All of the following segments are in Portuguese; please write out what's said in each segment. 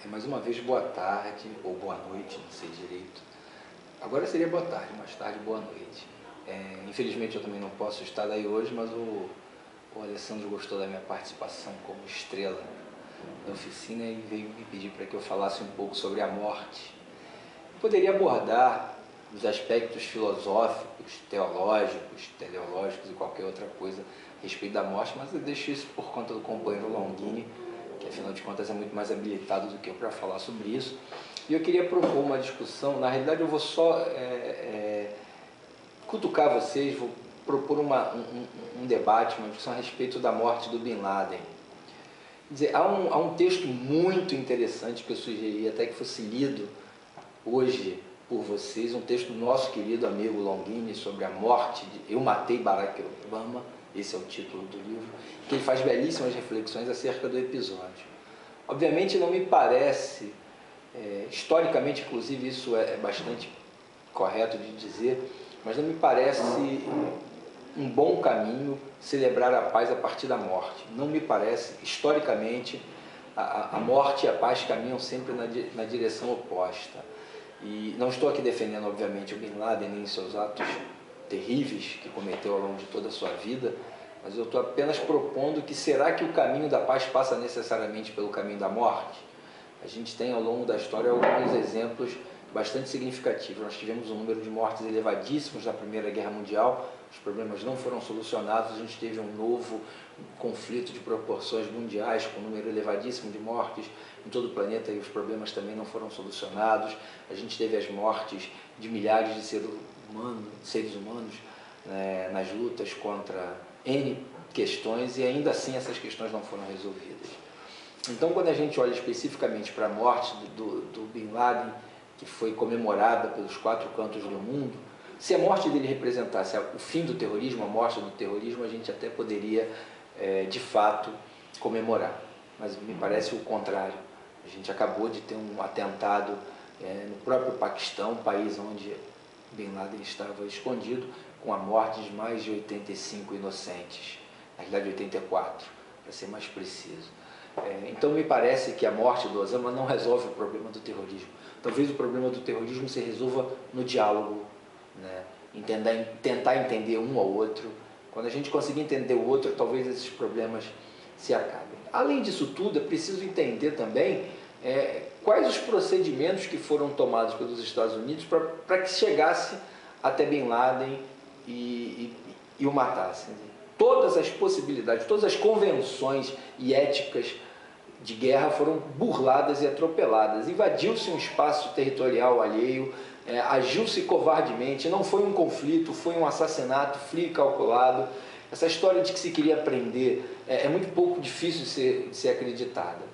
Mais uma vez, boa tarde, ou boa noite, não sei direito. Agora seria boa tarde, mais tarde, boa noite. Infelizmente eu também não posso estar daí hoje, mas o Alessandro gostou da minha participação como estrela da oficina e veio me pedir para que eu falasse um pouco sobre a morte. Eu poderia abordar os aspectos filosóficos, teológicos, teleológicos e qualquer outra coisa a respeito da morte, mas eu deixo isso por conta do companheiro Longini, que afinal de contas é muito mais habilitado do que eu para falar sobre isso. E eu queria propor uma discussão, na realidade eu vou só cutucar vocês, vou propor um debate, uma discussão a respeito da morte do Bin Laden. Quer dizer, há um texto muito interessante que eu sugeri até que fosse lido hoje por vocês, um texto do nosso querido amigo Longini sobre a morte de Eu Matei Barack Obama, esse é o título do livro, que ele faz belíssimas reflexões acerca do episódio. Obviamente não me parece, historicamente inclusive isso é bastante correto de dizer, mas não me parece um bom caminho celebrar a paz a partir da morte. Não me parece, historicamente, a morte e a paz caminham sempre na direção oposta. E não estou aqui defendendo, obviamente, o Bin Laden nem seus atos terríveis que cometeu ao longo de toda a sua vida, mas eu estou apenas propondo que será que o caminho da paz passa necessariamente pelo caminho da morte? A gente tem ao longo da história alguns exemplos bastante significativos. Nós tivemos um número de mortes elevadíssimos na Primeira Guerra Mundial, os problemas não foram solucionados, a gente teve um novo conflito de proporções mundiais, com um número elevadíssimo de mortes em todo o planeta e os problemas também não foram solucionados. A gente teve as mortes de milhares de seres humanos nas lutas contra N questões e ainda assim essas questões não foram resolvidas. Então, quando a gente olha especificamente para a morte do Bin Laden, que foi comemorada pelos 4 cantos do mundo, se a morte dele representasse o fim do terrorismo, a morte do terrorismo, a gente até poderia, de fato, comemorar. Mas me parece o contrário. A gente acabou de ter um atentado no próprio Paquistão, país onde Bin Laden estava escondido, com a morte de mais de 85 inocentes, na verdade 84, para ser mais preciso. Então me parece que a morte do Osama não resolve o problema do terrorismo. Talvez o problema do terrorismo se resolva no diálogo, né? Tentar entender um ao outro. Quando a gente conseguir entender o outro, talvez esses problemas se acabem. Além disso tudo, é preciso entender também quais os procedimentos que foram tomados pelos Estados Unidos para que chegasse até Bin Laden e o matasse. Todas as possibilidades, todas as convenções e éticas de guerra foram burladas e atropeladas. Invadiu-se um espaço territorial alheio, agiu-se covardemente, não foi um conflito, foi um assassinato frio e calculado. Essa história de que se queria prender é muito pouco difícil de ser acreditada.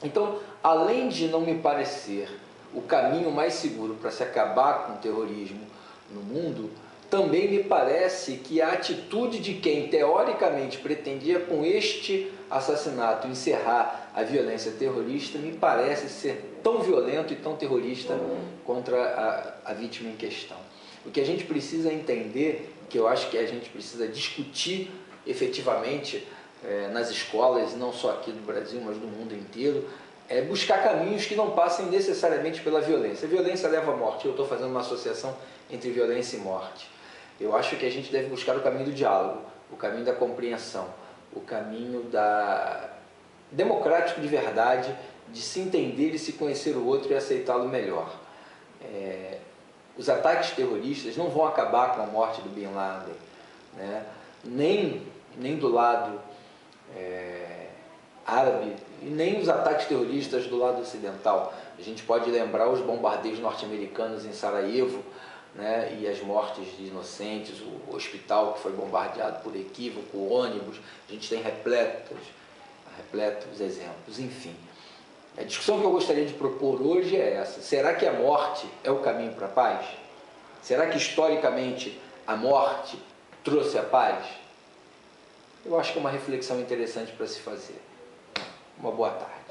Então, além de não me parecer o caminho mais seguro para se acabar com o terrorismo no mundo, também me parece que a atitude de quem teoricamente pretendia com este assassinato encerrar a violência terrorista me parece ser tão violento e tão terrorista contra a vítima em questão. O que a gente precisa entender, que eu acho que a gente precisa discutir efetivamente nas escolas, não só aqui do Brasil, mas do mundo inteiro, é buscar caminhos que não passem necessariamente pela violência. A violência leva à morte. Eu estou fazendo uma associação entre violência e morte. Eu acho que a gente deve buscar o caminho do diálogo, o caminho da compreensão, o caminho democrático de verdade, de se entender e se conhecer o outro e aceitá-lo melhor. Os ataques terroristas não vão acabar com a morte do Bin Laden, né? nem do lado árabe e nem os ataques terroristas do lado ocidental. A gente pode lembrar os bombardeios norte-americanos em Sarajevo, né, e as mortes de inocentes, o hospital que foi bombardeado por equívoco, o ônibus. A gente tem repletos exemplos. Enfim, a discussão que eu gostaria de propor hoje é essa: será que a morte é o caminho para a paz? Será que historicamente a morte trouxe a paz? Eu acho que é uma reflexão interessante para se fazer. Uma boa tarde.